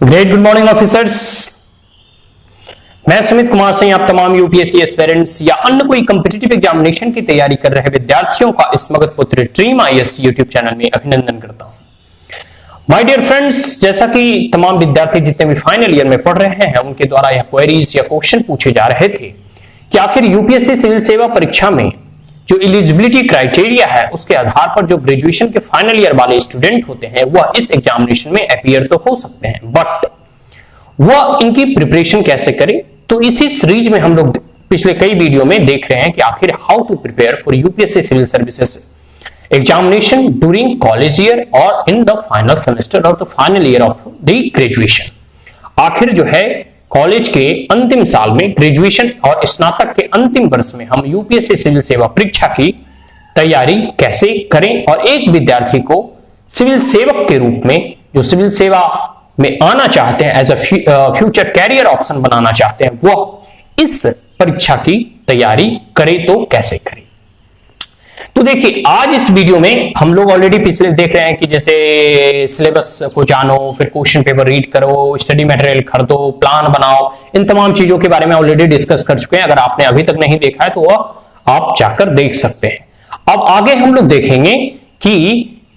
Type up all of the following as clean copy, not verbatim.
Great good morning officers. मैं सुमित कुमार सिंह आप तमाम यूपीएससी एस्पिरेंट्स या अन्य कोई कॉम्पिटिटिव एग्जामिनेशन की तैयारी कर रहे विद्यार्थियों का इस मगध पुत्र ड्रीम आईएएस यूट्यूब चैनल में अभिनंदन करता हूं। माय डियर फ्रेंड्स, जैसा कि तमाम विद्यार्थी जितने भी फाइनल ईयर में पढ़ रहे हैं उनके द्वारा यह क्वेरीज या क्वेश्चन पूछे जा रहे थे कि आखिर यूपीएससी सिविल सेवा परीक्षा में जो एलिजिबिलिटी क्राइटेरिया है उसके आधार पर जो ग्रेजुएशन के फाइनल ईयर वाले स्टूडेंट होते हैं वह इस एग्जामिनेशन में अपीयर तो हो सकते हैं, बट वह इनकी प्रिपरेशन कैसे करें। तो इसी सीरीज में हम लोग पिछले कई वीडियो में देख रहे हैं कि आखिर how to prepare for UPSC civil services examination during college year और in the final semester of the final year of the graduation. आखिर जो है कॉलेज के अंतिम साल में ग्रेजुएशन और स्नातक के अंतिम वर्ष में हम यूपीएससी सिविल सेवा परीक्षा की तैयारी कैसे करें और एक विद्यार्थी को सिविल सेवक के रूप में जो सिविल सेवा में आना चाहते हैं as a future career option बनाना चाहते हैं वह इस परीक्षा की तैयारी करे तो कैसे करें। तो देखिए आज इस वीडियो में हम लोग ऑलरेडी पिछले देख रहे हैं कि जैसे सिलेबस को जानो, फिर क्वेश्चन पेपर रीड करो, स्टडी मटेरियल खरीदो, प्लान बनाओ, इन तमाम चीजों के बारे में ऑलरेडी डिस्कस कर चुके हैं। अगर आपने अभी तक नहीं देखा है तो वह आप जाकर देख सकते हैं। अब आगे हम लोग देखेंगे कि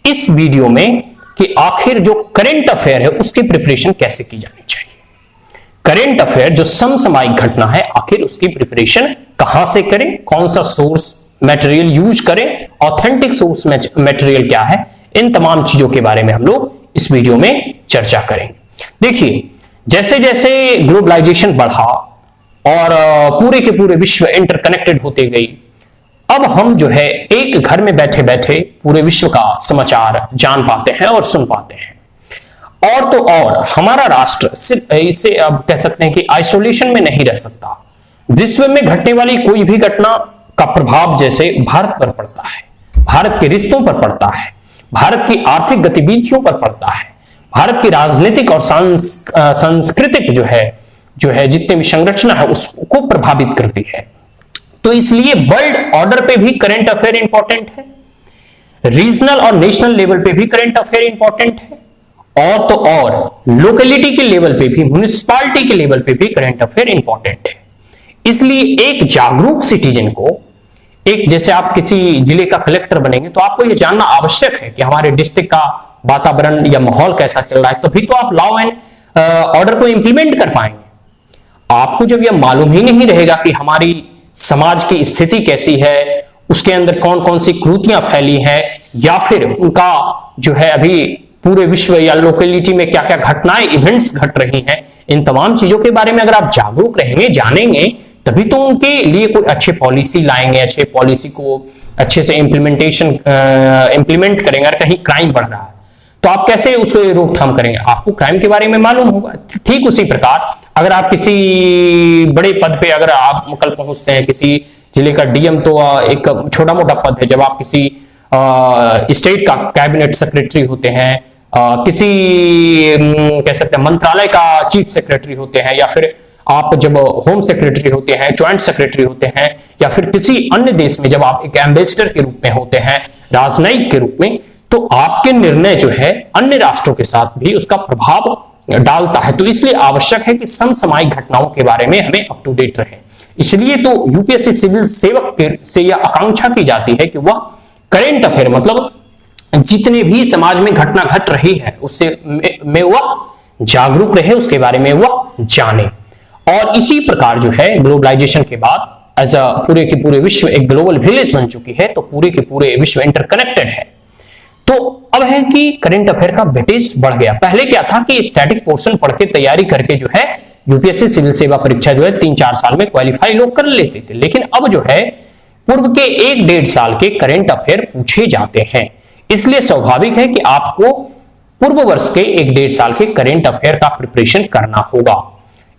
इस वीडियो में कि आखिर जो करंट अफेयर है उसकी प्रिपरेशन कैसे की जानी चाहिए। करंट अफेयर जो समसामयिक घटना है आखिर उसकी प्रिपरेशन कहां से करें, कौन सा सोर्स मटेरियल यूज करें, ऑथेंटिक सोर्स मटेरियल क्या है, इन तमाम चीजों के बारे में हम लोग इस वीडियो में चर्चा करेंगे। देखिए जैसे जैसे ग्लोबलाइजेशन बढ़ा और पूरे के पूरे विश्व इंटरकनेक्टेड होते गई, अब हम जो है एक घर में बैठे बैठे पूरे विश्व का समाचार जान पाते हैं और सुन पाते हैं। और तो और हमारा राष्ट्र सिर्फ इसे अब कह सकते हैं कि आइसोलेशन में नहीं रह सकता। विश्व में घटने वाली कोई भी घटना का प्रभाव जैसे भारत पर पड़ता है, भारत के रिश्तों पर पड़ता है, भारत की आर्थिक गतिविधियों पर पड़ता है, भारत की राजनीतिक और सांस्कृतिक जो है जितने भी संरचना है उसको प्रभावित करती है। तो इसलिए वर्ल्ड ऑर्डर पे भी करंट अफेयर इंपॉर्टेंट है, रीजनल और नेशनल लेवल पे भी करंट अफेयर इंपॉर्टेंट है, और तो और लोकेलिटी के लेवल पे भी, म्युनिसिपैलिटी के लेवल पे भी करंट अफेयर इंपॉर्टेंट है। इसलिए एक जागरूक सिटीजन को, एक जैसे आप किसी जिले का कलेक्टर बनेंगे तो आपको यह जानना आवश्यक है कि हमारे डिस्ट्रिक्ट का वातावरण या माहौल कैसा चल रहा है, तभी तो आप लॉ एंड ऑर्डर को इंप्लीमेंट कर पाएंगे। आपको जब यह मालूम ही नहीं रहेगा कि हमारी समाज की स्थिति कैसी है, उसके अंदर कौन कौन सी कुरीतियां फैली हैं, या फिर उनका जो है अभी पूरे विश्व या लोकेलिटी में क्या क्या घटनाएं इवेंट्स घट रही हैं, इन तमाम चीजों के बारे में अगर आप जागरूक रहेंगे, जानेंगे, तभी तो उनके लिए कोई अच्छी पॉलिसी लाएंगे, अच्छे पॉलिसी को अच्छे से इंप्लीमेंट करेंगे। अगर कहीं क्राइम बढ़ रहा है तो आप कैसे उसको रोकथाम करेंगे, आपको क्राइम के बारे में मालूम होगा। ठीक उसी प्रकार अगर आप किसी बड़े पद पे अगर आप कल पहुंचते हैं, किसी जिले का डीएम तो एक छोटा मोटा पद है, जब आप किसी स्टेट का कैबिनेट सेक्रेटरी होते हैं, किसी कह सकते हैं मंत्रालय का चीफ सेक्रेटरी होते हैं, या फिर आप जब होम सेक्रेटरी होते हैं, ज्वाइंट सेक्रेटरी होते हैं, या फिर किसी अन्य देश में जब आप एक एम्बेसडर के रूप में होते हैं, राजनयिक के रूप में, तो आपके निर्णय जो है अन्य राष्ट्रों के साथ भी उसका प्रभाव डालता है। तो इसलिए आवश्यक है कि समसामयिक घटनाओं के बारे में हमें अप टू डेट रहे। इसलिए तो यूपीएससी सिविल सेवक से यह आकांक्षा की जाती है कि वह करंट अफेयर मतलब जितने भी समाज में घटना घट रही है उससे में वह जागरूक रहे, उसके बारे में वह जाने। और इसी प्रकार जो है ग्लोबलाइजेशन के बाद एज अ पूरे के पूरे विश्व एक ग्लोबल विलेज बन चुकी है, तो पूरे के पूरे विश्व इंटरकनेक्टेड है। तो अब है कि करंट अफेयर का वेटेज बढ़ गया। पहले क्या था कि स्टैटिक पोर्शन पढ़ के तैयारी करके जो है यूपीएससी सिविल सेवा परीक्षा जो है 3-4 साल में क्वालिफाई लोग कर लेते थे, लेकिन अब जो है पूर्व के 1-1.5 साल के करंट अफेयर पूछे जाते हैं। इसलिए स्वाभाविक है कि आपको पूर्व वर्ष के 1-1.5 साल के करंट अफेयर का प्रिपरेशन करना होगा,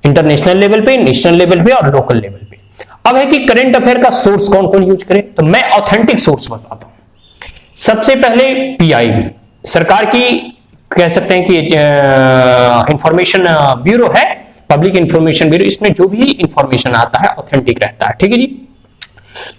इंटरनेशनल लेवल पे, नेशनल लेवल पे और लोकल लेवल पे। अब है कि करंट अफेयर का सोर्स कौन कौन यूज करे, तो मैं ऑथेंटिक सोर्स बताता हूं। सबसे पहले पीआईबी सरकार की कह सकते हैं कि इंफॉर्मेशन ब्यूरो है, पब्लिक इंफॉर्मेशन ब्यूरो, इसमें जो भी इंफॉर्मेशन आता है ऑथेंटिक रहता है। ठीक है जी।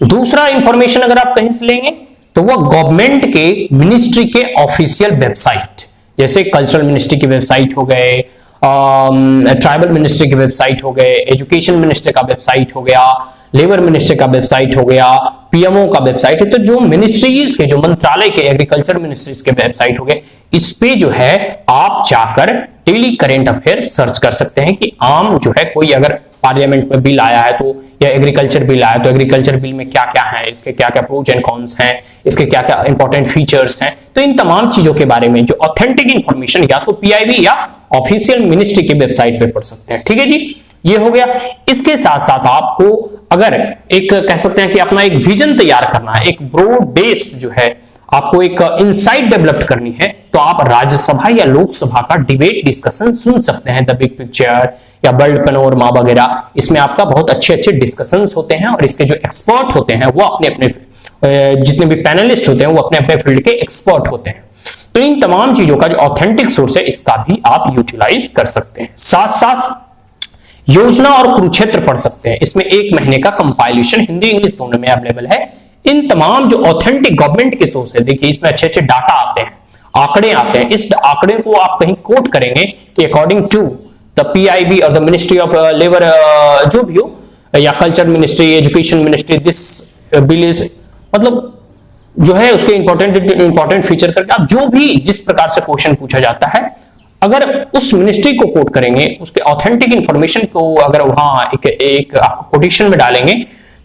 दूसरा इंफॉर्मेशन अगर आप कहीं से लेंगे तो वह गवर्नमेंट के मिनिस्ट्री के ऑफिशियल वेबसाइट, जैसे कल्चरल मिनिस्ट्री की वेबसाइट हो गए, ट्राइबल मिनिस्ट्री की वेबसाइट हो गए, एजुकेशन मिनिस्टर का वेबसाइट हो गया, लेबर मिनिस्टर का वेबसाइट हो गया, पीएमओ का वेबसाइट है। तो जो मिनिस्ट्रीज के, जो मंत्रालय के, एग्रीकल्चर मिनिस्ट्रीज के वेबसाइट हो गए, इस पे जो है आप जाकर डेली करेंट अफेयर सर्च कर सकते हैं कि आम जो है कोई अगर पार्लियामेंट में बिल आया है तो, या एग्रीकल्चर बिल आया तो एग्रीकल्चर बिल में क्या क्या है, इसके क्या क्या प्रोज एंड कॉन्स हैं, इसके क्या क्या इंपॉर्टेंट फीचर्स हैं। तो इन तमाम चीजों के बारे में जो ऑथेंटिक इंफॉर्मेशन या तो पीआईबी या ऑफिशियल मिनिस्ट्री की वेबसाइट पे पढ़ सकते हैं। ठीक है जी, ये हो गया। इसके साथ साथ आपको अगर एक कह सकते हैं कि अपना एक विजन तैयार करना है, एक ब्रॉड बेस्ड जो है आपको एक इनसाइट डेवलप करनी है, तो आप राज्यसभा या लोकसभा का डिबेट डिस्कशन सुन सकते हैं, द बिग पिक्चर या वर्ल्ड पैनोरमा वगैरह। इसमें आपका बहुत अच्छे अच्छे डिस्कशंस होते हैं और इसके जो एक्सपर्ट होते हैं वो अपने अपने जितने भी पैनलिस्ट होते हैं वो अपने अपने फील्ड के एक्सपर्ट होते हैं। तो इन तमाम चीजों का जो ऑथेंटिक सोर्स है इसका भी आप यूटिलाइज कर सकते हैं। साथ साथ योजना और कुरुक्षेत्र पढ़ सकते हैं, इसमें 1 महीने का कंपाइलेशन हिंदी इंग्लिश दोनों में अवेलेबल है। इन तमाम जो ऑथेंटिक गवर्नमेंट के सोर्स है, देखिए इसमें अच्छे अच्छे डाटा आते हैं, आंकड़े आते हैं। इस आंकड़े को आप कहीं कोट करेंगे कि अकॉर्डिंग टू द पीआईबी और द मिनिस्ट्री ऑफ लेबर, जो भी हो, या culture ministry, education ministry, this bill is, मतलब जो है उसके इंपॉर्टेंट फीचर करके आप जो भी जिस प्रकार से क्वेश्चन पूछा जाता है, अगर उस मिनिस्ट्री को कोट करेंगे, उसके ऑथेंटिक इंफॉर्मेशन को अगर वहां एक कोटेशन में डालेंगे,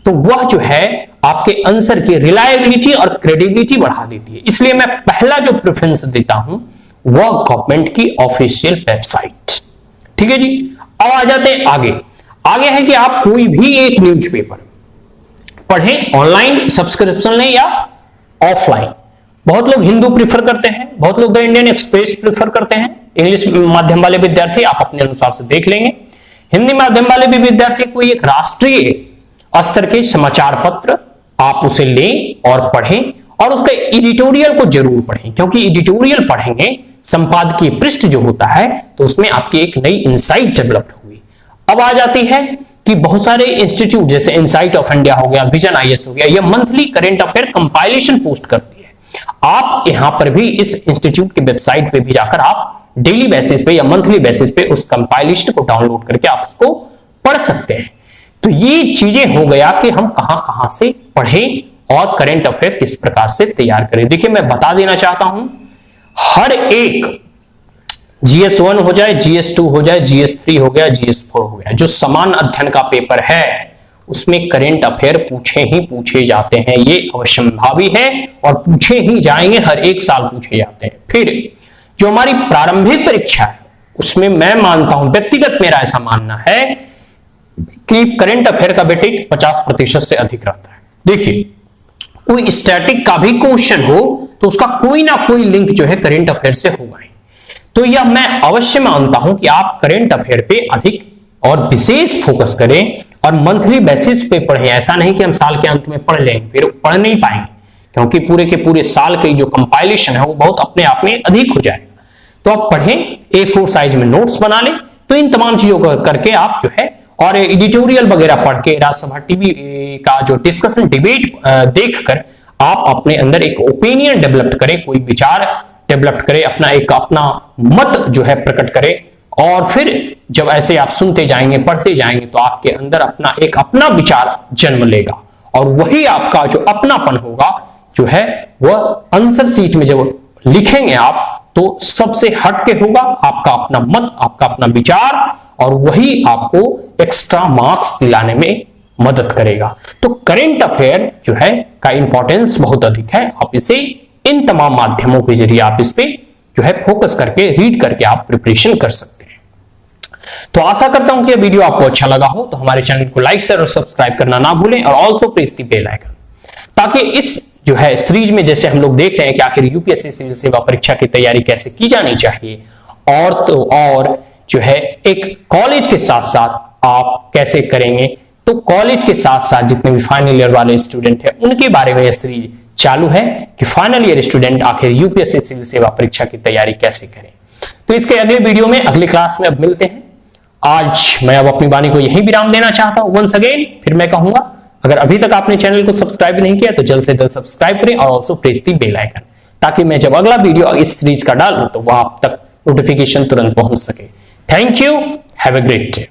तो वह जो है आपके आंसर की रिलायबिलिटी और क्रेडिबिलिटी बढ़ा देती है। इसलिए मैं पहला जो प्रेफरेंस देता हूं वह गवर्नमेंट की ऑफिशियल वेबसाइट। ठीक है जी, अब आ जाते हैं आगे। आगे है कि आप कोई भी एक न्यूज़पेपर पढ़ें, ऑनलाइन सब्सक्रिप्शन लें या ऑफलाइन। बहुत लोग हिंदू प्रीफर करते हैं, बहुत लोग द इंडियन एक्सप्रेस प्रीफर करते हैं। इंग्लिश माध्यम वाले विद्यार्थी आप अपने अनुसार से देख लेंगे। हिंदी माध्यम वाले भी विद्यार्थी कोई एक राष्ट्रीय स्तर के समाचार पत्र आप उसे लें और पढ़ें, और उसका एडिटोरियल को जरूर पढ़ें, क्योंकि एडिटोरियल पढ़ेंगे, संपादकीय पृष्ठ जो होता है, तो उसमें आपकी एक नई इंसाइट डेवलप हुई। अब आ जाती है कि बहुत सारे इंस्टीट्यूट जैसे इनसाइट ऑफ इंडिया हो गया, विजन आईएएस हो गया, ये monthly current affair compilation post करती है। आप यहां पर भी इस इंस्टीट्यूट की वेबसाइट पे भी जाकर आप डेली बेसिस पे या मंथली बेसिस पे उस कंपाइलेशन को डाउनलोड करके आप उसको पढ़ सकते हैं। तो ये चीजें हो गया कि हम कहां से पढ़ें और करंट अफेयर किस प्रकार से तैयार करें। देखिए मैं बता देना चाहता हूं, हर एक GS1 हो जाए, GS2 हो जाए, GS3 हो गया, GS4 हो गया, जो समान अध्ययन का पेपर है उसमें करंट अफेयर पूछे ही पूछे जाते हैं। ये अवश्यंभावी है और पूछे ही जाएंगे, हर एक साल पूछे जाते हैं। फिर जो हमारी प्रारंभिक परीक्षा है उसमें मैं मानता हूं, व्यक्तिगत मेरा ऐसा मानना है कि करंट अफेयर का वेटेज 50% से अधिक रहता है। देखिए कोई स्टैटिक का भी क्वेश्चन हो तो उसका कोई ना कोई लिंक जो है करंट अफेयर से होगा ही। तो यह मैं अवश्य मानता हूं कि आप करंट अफेयर पे अधिक और विशेष फोकस करें और मंथली बेसिस पे पढ़ें। ऐसा नहीं कि हम साल के अंत में पढ़ लेंगे, फिर पढ़ नहीं पाएंगे, क्योंकि पूरे के पूरे साल की जो कंपाइलेशन है वो बहुत अपने आप में अधिक हो जाएगा। तो आप पढ़ें, A4 साइज में नोट्स बना लें। तो इन तमाम चीजों को करके आप जो है, और एडिटोरियल वगैरह पढ़ के, राज्यसभा टीवी का जो डिस्कशन डिबेट देखकर आप अपने अंदर एक ओपिनियन डेवलप करें, कोई विचार डेवलप करें, अपना मत जो है प्रकट करें। और फिर जब ऐसे आप सुनते जाएंगे, पढ़ते जाएंगे, तो आपके अंदर अपना विचार जन्म लेगा, और वही आपका जो अपनापन होगा जो है वह आंसर शीट में जब लिखेंगे आप, तो सबसे हटके होगा आपका अपना मत, आपका अपना विचार, और वही आपको एक्स्ट्रा मार्क्स दिलाने में मदद करेगा। तो करंट अफेयर जो है का इंपॉर्टेंस बहुत अधिक है। आप इसे इन तमाम माध्यमों के जरिए आप इस पे जो है फोकस करके, रीड करके आप प्रिपरेशन कर सकते हैं। तो आशा करता हूं कि यह वीडियो आपको अच्छा लगा हो। तो हमारे चैनल को लाइक, शेयर और सब्सक्राइब करना ना भूलें, और also press the bell icon, ताकि इस जो है सीरीज में जैसे हम लोग देख रहे हैं कि आखिर यूपीएससी सिविल सेवा परीक्षा की तैयारी कैसे की जानी चाहिए, और जो है एक कॉलेज के साथ साथ आप कैसे करेंगे, तो कॉलेज के साथ साथ जितने भी फाइनल ईयर वाले स्टूडेंट हैं उनके बारे में यह सीरीज चालू है कि फाइनल ईयर स्टूडेंट आखिर यूपीएससी सिविल सेवा परीक्षा की तैयारी कैसे करें। तो इसके अगले वीडियो में, अगले क्लास में अब मिलते हैं। आज मैं अब अपनी वाणी को यही विराम देना चाहता हूं। वंस अगेन फिर मैं कहूंगा, अगर अभी तक आपने चैनल को सब्सक्राइब नहीं किया तो जल्द से जल्द सब्सक्राइब करें, और also press the bell icon, ताकि मैं जब अगला वीडियो इस सीरीज का डालूं तो वह आप तक नोटिफिकेशन तुरंत पहुंच सके। Thank you, have a great day.